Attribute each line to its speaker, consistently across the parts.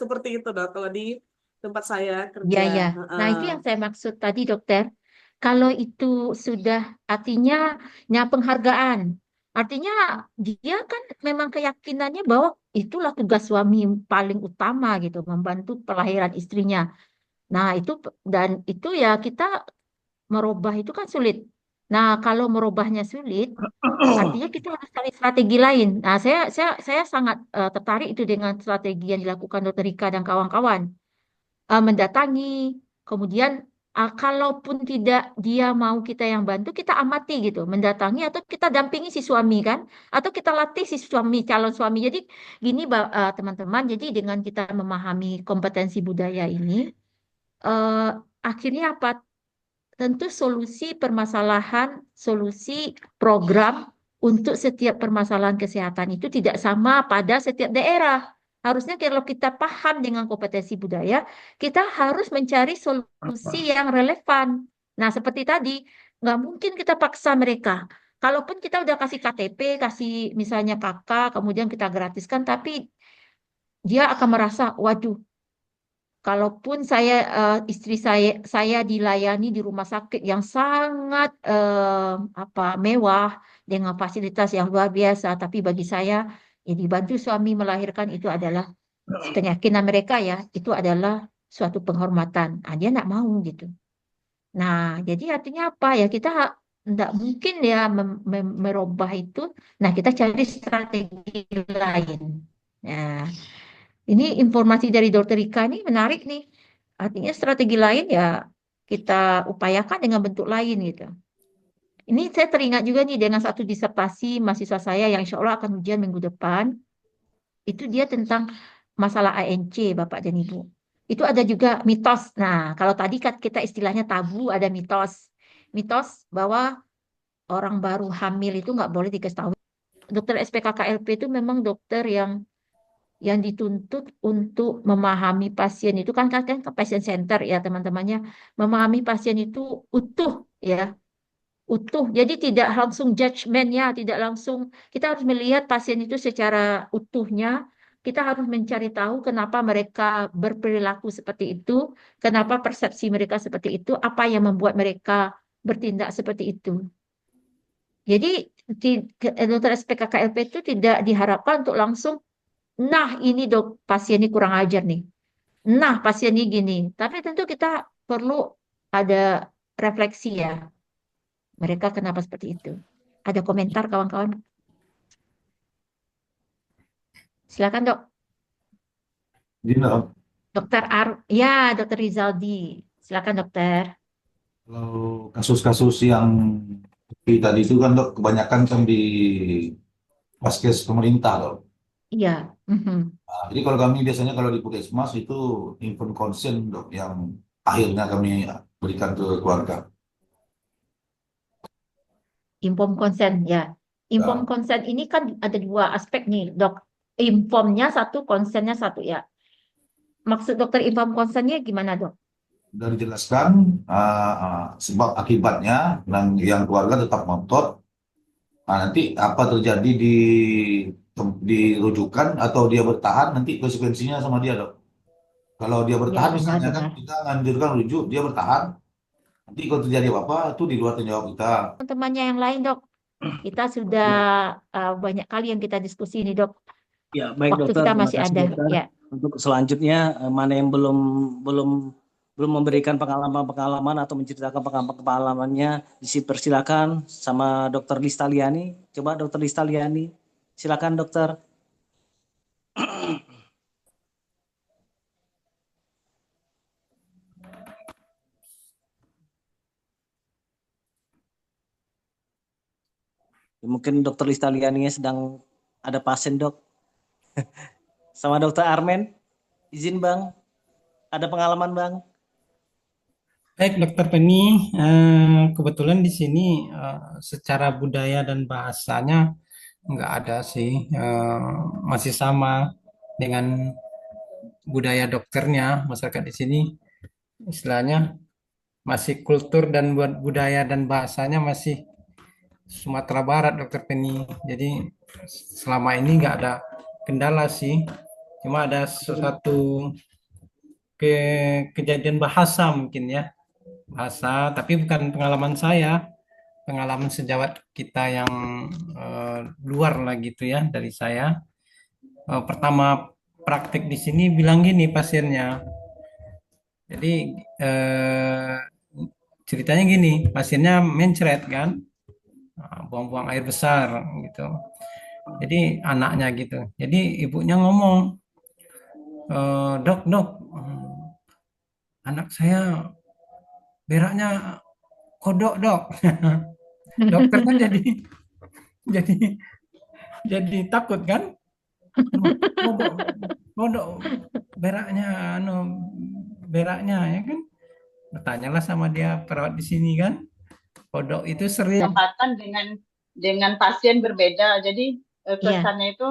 Speaker 1: Seperti itu dok kalau di tempat saya
Speaker 2: Ya,
Speaker 1: kerja.
Speaker 2: ya. Nah,
Speaker 1: Heeh.
Speaker 2: itu yang saya maksud tadi, dokter. Kalau itu sudah artinya penghargaan, artinya dia kan memang keyakinannya bahwa itulah tugas suami paling utama gitu, membantu pelahiran istrinya. Nah, itu dan itu ya kita merubah itu kan sulit. Nah, kalau merubahnya sulit, artinya kita harus cari strategi lain. Nah, saya sangat tertarik itu dengan strategi yang dilakukan Dr. Rika dan kawan-kawan, mendatangi, kemudian kalaupun tidak dia mau kita yang bantu, kita amati gitu, mendatangi atau kita dampingi si suami kan, atau kita latih si suami, calon suami. Jadi gini, teman-teman, jadi dengan kita memahami kompetensi budaya ini, eh, akhirnya apa? Tentu solusi permasalahan, solusi program untuk setiap permasalahan kesehatan itu tidak sama pada setiap daerah. Harusnya kalau kita paham dengan kompetensi budaya, kita harus mencari solusi yang relevan. Nah, seperti tadi, nggak mungkin kita paksa mereka. Kalaupun kita udah kasih KTP, kasih misalnya kakak, kemudian kita gratiskan, tapi dia akan merasa, waduh, kalaupun istri saya dilayani di rumah sakit yang sangat apa mewah dengan fasilitas yang luar biasa, tapi bagi saya ya dibantu suami melahirkan itu adalah keyakinan mereka ya, itu adalah suatu penghormatan. Ah, dia nggak mau gitu. Nah, jadi artinya apa ya kita nggak mungkin ya merubah itu. Nah, kita cari strategi lain. Nah, ini informasi dari Dokter Rika ini menarik nih. Artinya strategi lain ya kita upayakan dengan bentuk lain gitu. Ini saya teringat juga nih dengan satu disertasi mahasiswa saya yang insya Allah akan ujian minggu depan. Itu dia tentang masalah ANC, Bapak dan Ibu. Itu ada juga mitos. Nah, kalau tadi kan kita istilahnya tabu, ada mitos. Mitos bahwa orang baru hamil itu nggak boleh dikasih tahu. Dokter SPKKLP itu memang dokter yang dituntut untuk memahami pasien itu kan ke pasien center ya teman-temannya, memahami pasien itu utuh ya, utuh. Jadi tidak langsung judgement ya, tidak langsung, kita harus melihat pasien itu secara utuhnya. Kita harus mencari tahu kenapa mereka berperilaku seperti itu, kenapa persepsi mereka seperti itu, apa yang membuat mereka bertindak seperti itu. Jadi dokter SPKKLP itu tidak diharapkan untuk langsung, nah ini dok pasien ini kurang ajar nih. Nah, pasien ini gini. Tapi tentu kita perlu ada refleksi ya. Mereka kenapa seperti itu? Ada komentar kawan-kawan? Silakan dok.
Speaker 3: Gini,
Speaker 2: Dokter ya dokter Rizaldi. Silakan dokter.
Speaker 3: kalau kasus-kasus yang seperti tadi itu kan dok, kebanyakan kan di vaskes pemerintah dok.
Speaker 2: Iya. Mhm.
Speaker 3: Nah, jadi kalau kami biasanya kalau di Puskesmas itu info konsen dok yang akhirnya kami berikan ke keluarga.
Speaker 2: Inform consent ya. Inform
Speaker 3: Ya,
Speaker 2: consent ini kan ada dua aspek nih dok. Informnya satu, konsennya satu ya. Maksud dokter inform consentnya gimana dok?
Speaker 3: sudah dijelaskan sebab akibatnya dan yang keluarga tetap ngotot. Nah, nanti apa terjadi di rujukan atau dia bertahan nanti konsekuensinya sama dia dok. Kalau dia
Speaker 2: Ya
Speaker 3: bertahan misalnya kan
Speaker 2: benar-benar.
Speaker 3: kita nganjurkan rujuk, dia bertahan. Nanti kalau terjadi apa-apa itu di luar tanggung jawab kita.
Speaker 2: Teman-temannya yang lain dok. Kita sudah
Speaker 4: Ya,
Speaker 2: banyak kali yang kita diskusi ini dok.
Speaker 4: ya, baik
Speaker 2: Waktu
Speaker 4: dokter,
Speaker 2: kita
Speaker 4: terima
Speaker 2: masih
Speaker 4: kasih
Speaker 2: ada.
Speaker 4: dokter.
Speaker 2: Ya.
Speaker 4: Untuk selanjutnya mana yang belum belum memberikan pengalaman-pengalaman atau menceritakan pengalaman-pengalamannya, dipersilakan sama dokter Listaliani. Coba dokter Listaliani, silakan dokter. Mungkin dokter Listaliani sedang ada pasien dok. Sama dokter Armen, izin bang, ada pengalaman bang.
Speaker 5: Baik, Dokter Penny, kebetulan di sini secara budaya dan bahasanya nggak ada sih, masih sama dengan budaya dokternya. Masyarakat di sini istilahnya masih kultur dan buat budaya dan bahasanya masih Sumatera Barat, Dokter Penny. Jadi selama ini nggak ada kendala sih. Cuma ada sesuatu kejadian bahasa mungkin ya, bahasa, tapi bukan pengalaman saya, pengalaman sejawat kita yang luar lah gitu ya dari saya. Pertama praktek di sini bilang gini pasiennya. Jadi eh, ceritanya gini, pasiennya mencret kan, buang-buang air besar gitu. Jadi anaknya gitu. Jadi ibunya ngomong, dok, dok, anak saya beraknya kodok, dok. Dokter kan jadi jadi takut kan? Kodok, kodok, beraknya, anu, beraknya ya kan? Bertanyalah sama dia perawat di sini kan. Kodok itu sering.
Speaker 6: Kesempatan dengan pasien berbeda. Jadi
Speaker 2: Iya,
Speaker 6: kesannya itu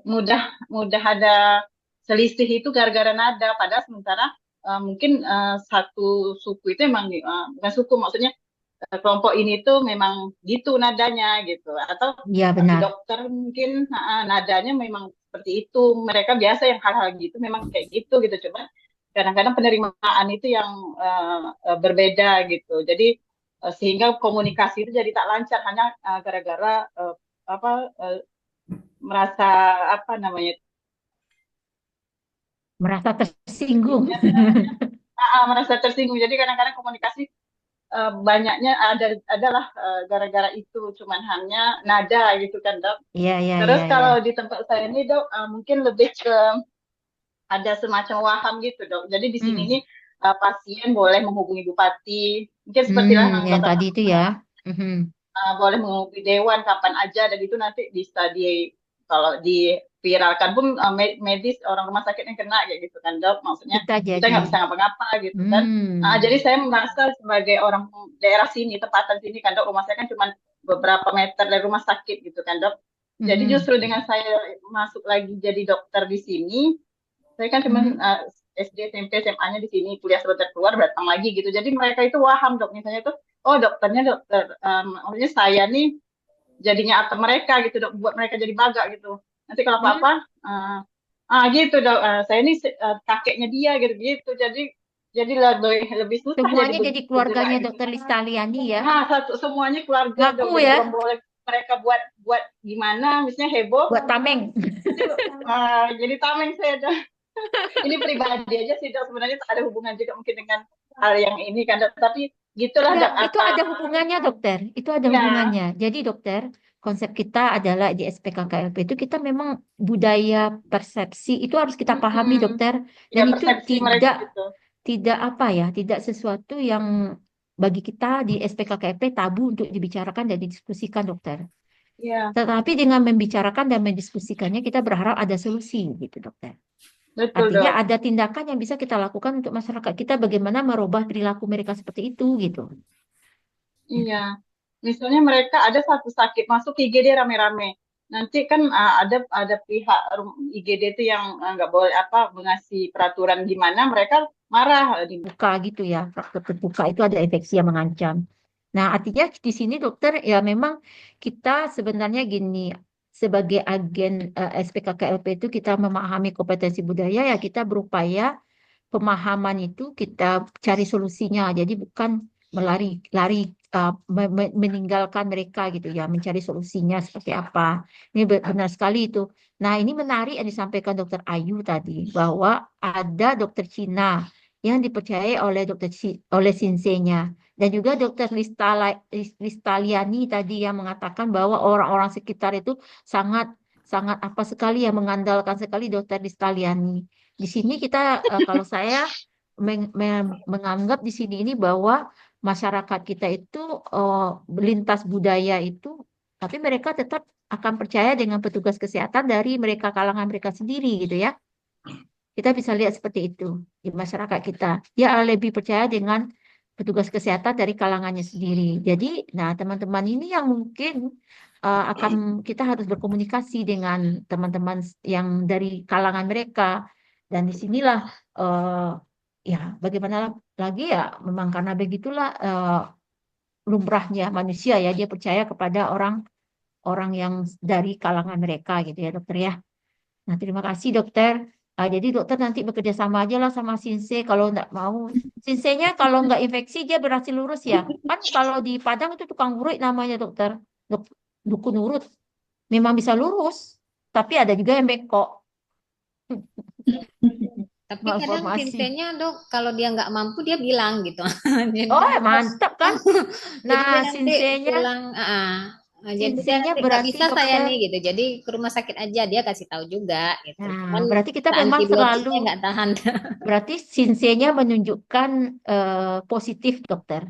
Speaker 6: mudah mudah ada selisih itu gara-gara nada. Padahal sementara mungkin satu suku itu emang bukan suku, maksudnya kelompok ini tuh memang gitu nadanya gitu. Atau
Speaker 2: iya
Speaker 6: di
Speaker 2: benar.
Speaker 6: dokter mungkin nadanya memang seperti itu. Mereka biasa yang hal-hal gitu memang kayak gitu coba. Kadang-kadang penerimaan itu yang berbeda gitu. Jadi sehingga komunikasi itu jadi tak lancar hanya gara-gara apa merasa apa namanya
Speaker 2: Merasa tersinggung.
Speaker 6: merasa tersinggung. Jadi kadang-kadang komunikasi banyaknya adalah gara-gara itu cuman hanya nada gitu kan dok.
Speaker 2: Iya, iya,
Speaker 6: Terus
Speaker 2: iya, iya.
Speaker 6: kalau di tempat saya ini dok mungkin lebih ke ada semacam waham gitu dok. Jadi di sini
Speaker 2: Hmm.
Speaker 6: nih pasien boleh menghubungi bupati, mungkin seperti lah yang
Speaker 2: Yang
Speaker 6: dokter
Speaker 2: tadi itu ya. Mhm.
Speaker 6: boleh menghubungi dewan kapan aja dan itu nanti bisa kalau diviralkan pun medis orang rumah sakit yang kena kayak gitu kan dok. Maksudnya
Speaker 2: Kita
Speaker 6: kita
Speaker 2: jadi.
Speaker 6: nggak bisa ngapa-ngapa gitu kan.
Speaker 2: Hmm.
Speaker 6: Jadi saya merasa sebagai orang daerah sini, tempatan sini kan dok, rumah saya kan cuma beberapa meter dari rumah sakit gitu kan dok. Jadi
Speaker 2: Mhm.
Speaker 6: justru dengan saya masuk lagi jadi dokter di sini, saya kan cuma
Speaker 2: Mhm.
Speaker 6: SD, SMP, SMA-nya di sini, kuliah sebentar keluar datang lagi gitu. Jadi mereka itu waham dok, misalnya tuh, oh dokternya dokter, maksudnya saya nih jadinya atau mereka gitu dok, buat mereka jadi bangga gitu. Nanti kalau
Speaker 2: Hmm.
Speaker 6: apa-apa, gitu dok, saya ini kakeknya dia gitu gitu. Jadi lebih lebih susah jadi
Speaker 2: Semuanya jadi
Speaker 6: bergerak
Speaker 2: keluarganya
Speaker 6: gitu.
Speaker 2: Dokter Listaliani ya.
Speaker 6: Semuanya keluarga
Speaker 2: Ngaku
Speaker 6: dok, jadi
Speaker 2: ya,
Speaker 6: belum boleh mereka buat buat gimana, misalnya heboh,
Speaker 2: buat tameng.
Speaker 6: nanti, jadi tameng saya dok. Ini pribadi aja sih dok, sebenarnya tak ada hubungan juga mungkin dengan hal yang ini kan dok. Tapi gitulah
Speaker 2: Enggak,
Speaker 6: dok,
Speaker 2: itu
Speaker 6: apa
Speaker 2: ada hubungannya dokter. Itu ada
Speaker 6: ya
Speaker 2: hubungannya. Jadi dokter, konsep kita adalah di SPKKLP itu kita memang budaya persepsi itu harus kita pahami dokter. Dan
Speaker 6: ya
Speaker 2: itu
Speaker 6: persepsi mereka
Speaker 2: tidak
Speaker 6: gitu.
Speaker 2: tidak apa ya, tidak sesuatu yang bagi kita di SPKKLP tabu untuk dibicarakan dan didiskusikan dokter.
Speaker 6: Iya,
Speaker 2: Tetapi dengan membicarakan dan mendiskusikannya kita berharap ada solusi gitu dokter.
Speaker 6: betul
Speaker 2: Artinya
Speaker 6: dok.
Speaker 2: ada tindakan yang bisa kita lakukan untuk masyarakat kita bagaimana merubah perilaku mereka seperti itu gitu.
Speaker 6: Iya, misalnya mereka ada satu sakit masuk IGD rame-rame. Nanti kan ada pihak IGD itu yang nggak boleh apa mengasih peraturan gimana, mereka marah di
Speaker 2: Buka gitu ya, faktor terbuka itu ada infeksi yang mengancam. Nah, artinya di sini dokter ya memang kita sebenarnya gini, sebagai agen SPKKLP itu kita memahami kompetensi budaya ya kita berupaya pemahaman itu kita cari solusinya. Jadi bukan lari meninggalkan mereka gitu ya, mencari solusinya seperti apa. Ini benar sekali itu. Nah, ini menarik yang disampaikan Dokter Ayu tadi bahwa ada dokter Cina yang dipercayai oleh sinsenya dan juga Dokter Listaliani tadi yang mengatakan bahwa orang-orang sekitar itu sangat sangat apa sekali yang mengandalkan sekali Dokter Listaliani. Di sini kita kalau saya menganggap di sini ini bahwa masyarakat kita itu lintas budaya itu, tapi mereka tetap akan percaya dengan petugas kesehatan dari mereka kalangan mereka sendiri gitu ya. Kita bisa lihat seperti itu di masyarakat kita. Dia lebih percaya dengan petugas kesehatan dari kalangannya sendiri. Jadi, nah teman-teman ini yang mungkin akan kita harus berkomunikasi dengan teman-teman yang dari kalangan mereka. Dan disinilah ya bagaimana lagi ya memang karena begitulah lumrahnya manusia ya dia percaya kepada orang-orang yang dari kalangan mereka gitu ya dokter ya. Nah, terima kasih dokter. Jadi dokter nanti bekerja sama aja lah sama Sinse kalau nggak mau. Sinsenya kalau nggak infeksi dia berhasil lurus ya. Kan kalau di Padang itu tukang urut namanya dokter. Dukun urut. Memang bisa lurus. Tapi ada juga yang bengkok.
Speaker 7: Tapi kadang
Speaker 2: Malformasi.
Speaker 7: sinsenya dok, kalau dia nggak mampu dia bilang gitu. Jadi
Speaker 2: Oh,
Speaker 7: dia,
Speaker 2: mantap kan?
Speaker 7: jadi dia
Speaker 2: Nah,
Speaker 7: nanti
Speaker 2: sinsenya,
Speaker 7: pulang. Jadi dia
Speaker 2: sinsenya
Speaker 7: nanti nggak
Speaker 2: berarti
Speaker 7: bisa saya
Speaker 2: dokter.
Speaker 7: nih gitu. Jadi ke rumah sakit aja dia kasih tahu juga gitu.
Speaker 2: Nah,
Speaker 7: Cuman
Speaker 2: berarti kita memang
Speaker 7: antibiotiknya
Speaker 2: selalu,
Speaker 7: nggak tahan.
Speaker 2: berarti sinsenya menunjukkan positif dokter.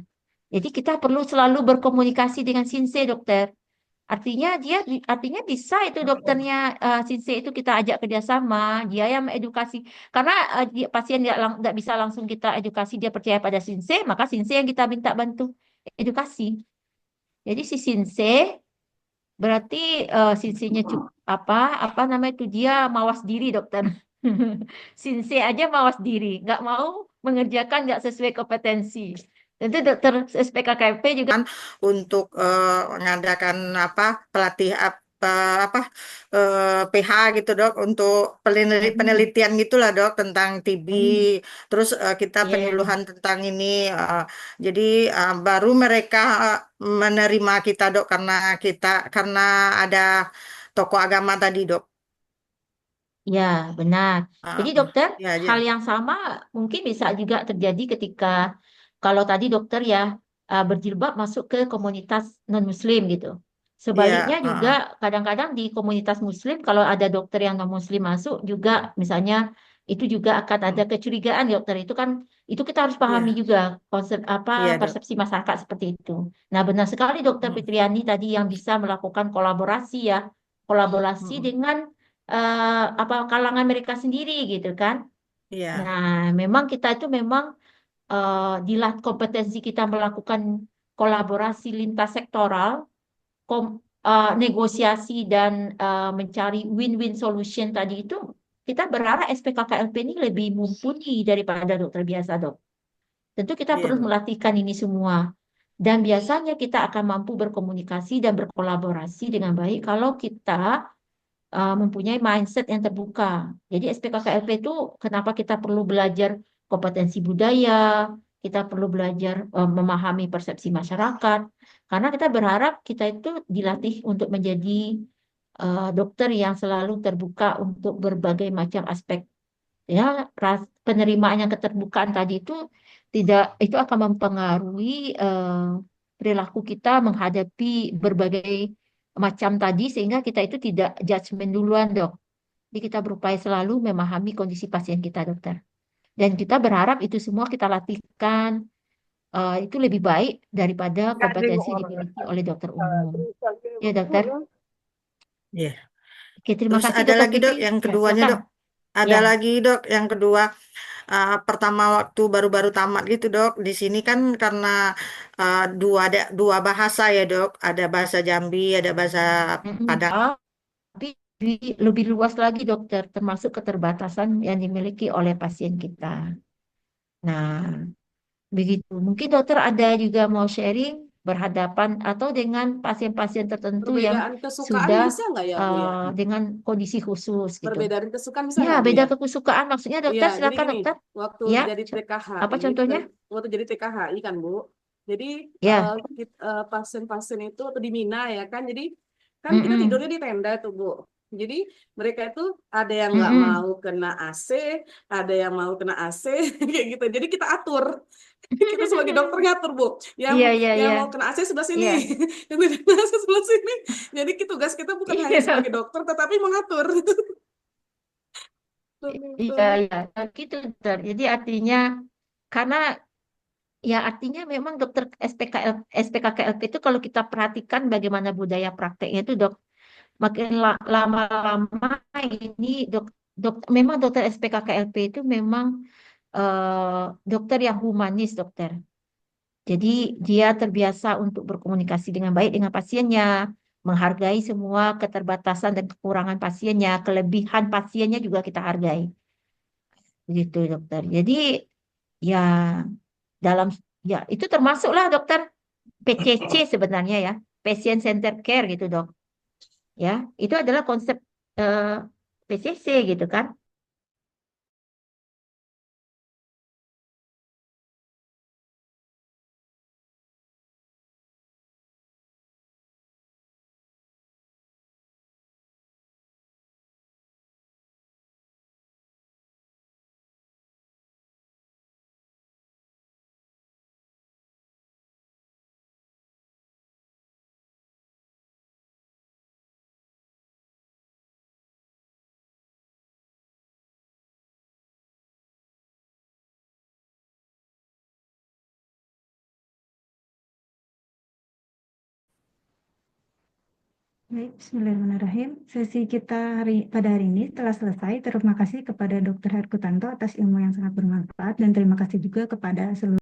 Speaker 2: Jadi kita perlu selalu berkomunikasi dengan sinse dokter. Artinya bisa itu dokternya sinse itu kita ajak kerjasama, dia yang mengedukasi. Karena pasien nggak bisa langsung kita edukasi, dia percaya pada sinse, maka sinse yang kita minta bantu edukasi. Jadi si sinse berarti sinsenya apa namanya itu dia mawas diri dokter. Sinse aja mawas diri, nggak mau mengerjakan nggak sesuai kompetensi. Tentu dokter SPKKP juga
Speaker 8: untuk mengadakan pelatih apa PH gitu dok untuk penelitian gitulah dok tentang TB terus kita
Speaker 2: Iya.
Speaker 8: penyuluhan tentang ini jadi baru mereka menerima kita dok karena ada tokoh agama tadi dok.
Speaker 2: Ya, benar. Jadi dokter,
Speaker 8: Ya,
Speaker 2: hal
Speaker 8: ya.
Speaker 2: yang sama mungkin bisa juga terjadi ketika kalau tadi dokter ya berjilbab masuk ke komunitas non-muslim gitu. Sebaliknya
Speaker 8: Ya,
Speaker 2: juga kadang-kadang di komunitas muslim kalau ada dokter yang non-muslim masuk juga misalnya itu juga akan ada kecurigaan dokter itu kita harus pahami
Speaker 8: ya,
Speaker 2: juga konsep
Speaker 8: iya dok.
Speaker 2: persepsi masyarakat seperti itu. Nah, benar sekali dokter
Speaker 8: Mm,
Speaker 2: Fitriani tadi yang bisa melakukan kolaborasi ya, kolaborasi
Speaker 8: mm,
Speaker 2: dengan kalangan mereka sendiri gitu kan.
Speaker 8: Iya,
Speaker 2: Nah, memang kita itu memang kompetensi kita melakukan kolaborasi lintas sektoral, negosiasi dan mencari win-win solution tadi itu kita berharap SPKKLP ini lebih mumpuni daripada dokter biasa, dok. Tentu kita
Speaker 8: iya
Speaker 2: perlu
Speaker 8: dok.
Speaker 2: melatihkan ini semua. Dan biasanya kita akan mampu berkomunikasi dan berkolaborasi dengan baik kalau kita mempunyai mindset yang terbuka. Jadi SPKKLP itu kenapa kita perlu belajar kompetensi budaya, kita perlu belajar memahami persepsi masyarakat, karena kita berharap kita itu dilatih untuk menjadi dokter yang selalu terbuka untuk berbagai macam aspek. Ya, penerimaan yang keterbukaan tadi itu akan mempengaruhi perilaku kita menghadapi berbagai macam tadi sehingga kita itu tidak judgement duluan, dok. Jadi kita berupaya selalu memahami kondisi pasien kita, dokter. Dan kita berharap itu semua kita latihkan itu lebih baik daripada kompetensi dimiliki oleh dokter umum. Ya, dokter.
Speaker 8: Iya.
Speaker 2: Oke, terima
Speaker 8: Terus
Speaker 2: kasih
Speaker 8: ada
Speaker 2: dokter
Speaker 8: lagi
Speaker 2: Fitri.
Speaker 8: dok yang
Speaker 2: Ya,
Speaker 8: keduanya
Speaker 2: silakan.
Speaker 8: dok. Ada
Speaker 2: Ya.
Speaker 8: lagi dok yang kedua. Pertama waktu baru-baru tamat gitu dok. Di sini kan karena ada dua bahasa ya dok. Ada bahasa Jambi, ada bahasa Padang.
Speaker 2: Tapi lebih luas lagi dokter, termasuk keterbatasan yang dimiliki oleh pasien kita. Nah, begitu. Mungkin dokter ada juga mau sharing berhadapan atau dengan pasien-pasien tertentu yang
Speaker 1: Perbedaan kesukaan
Speaker 2: sudah
Speaker 1: bisa nggak ya, Bu ya?
Speaker 2: dengan kondisi khusus gitu.
Speaker 1: Perbedaan kesukaan bisa
Speaker 2: Ya,
Speaker 1: nggak, Bu
Speaker 2: beda
Speaker 1: ya?
Speaker 2: kesukaan maksudnya
Speaker 1: Iya,
Speaker 2: dokter,
Speaker 1: jadi
Speaker 2: silakan
Speaker 1: gini,
Speaker 2: dokter.
Speaker 1: waktu
Speaker 2: Ya,
Speaker 1: jadi
Speaker 2: apa
Speaker 1: TKHI,
Speaker 2: contohnya?
Speaker 1: waktu jadi TKHI kan, Bu. Jadi
Speaker 2: Ya,
Speaker 1: pasien-pasien itu atau di Mina ya kan, jadi kan kita
Speaker 2: mm-mm,
Speaker 1: tidurnya di tenda tuh, Bu. Jadi mereka itu ada yang nggak
Speaker 2: mm-mm.
Speaker 1: mau kena AC, ada yang mau kena AC, kayak gitu. Jadi kita atur. Kita sebagai dokter ngatur, Bu. Yang
Speaker 2: Iya, iya,
Speaker 1: yang
Speaker 2: iya,
Speaker 1: mau kena AC sebelah sini,
Speaker 2: iya,
Speaker 1: yang tidak kena AC sebelah sini. Jadi tugas kita bukan hanya sebagai
Speaker 2: iya,
Speaker 1: dokter, tetapi mengatur.
Speaker 2: iya, iya, gitu dokter. Jadi artinya karena ya artinya memang dokter SPKKLP itu kalau kita perhatikan bagaimana budaya prakteknya itu dok, makin lama-lama ini memang dokter SPKKLP itu memang dokter yang humanis dokter. Jadi dia terbiasa untuk berkomunikasi dengan baik dengan pasiennya, menghargai semua keterbatasan dan kekurangan pasiennya, kelebihan pasiennya juga kita hargai. Begitu dokter. Jadi ya dalam ya itu termasuklah dokter PCC sebenarnya ya, patient centered care gitu dok. Ya, itu adalah konsep eh, PCC gitu kan.
Speaker 9: Baik, bismillahirrahmanirrahim. Sesi kita pada hari ini telah selesai. Terima kasih kepada Dr. Herkutanto atas ilmu yang sangat bermanfaat dan terima kasih juga kepada seluruh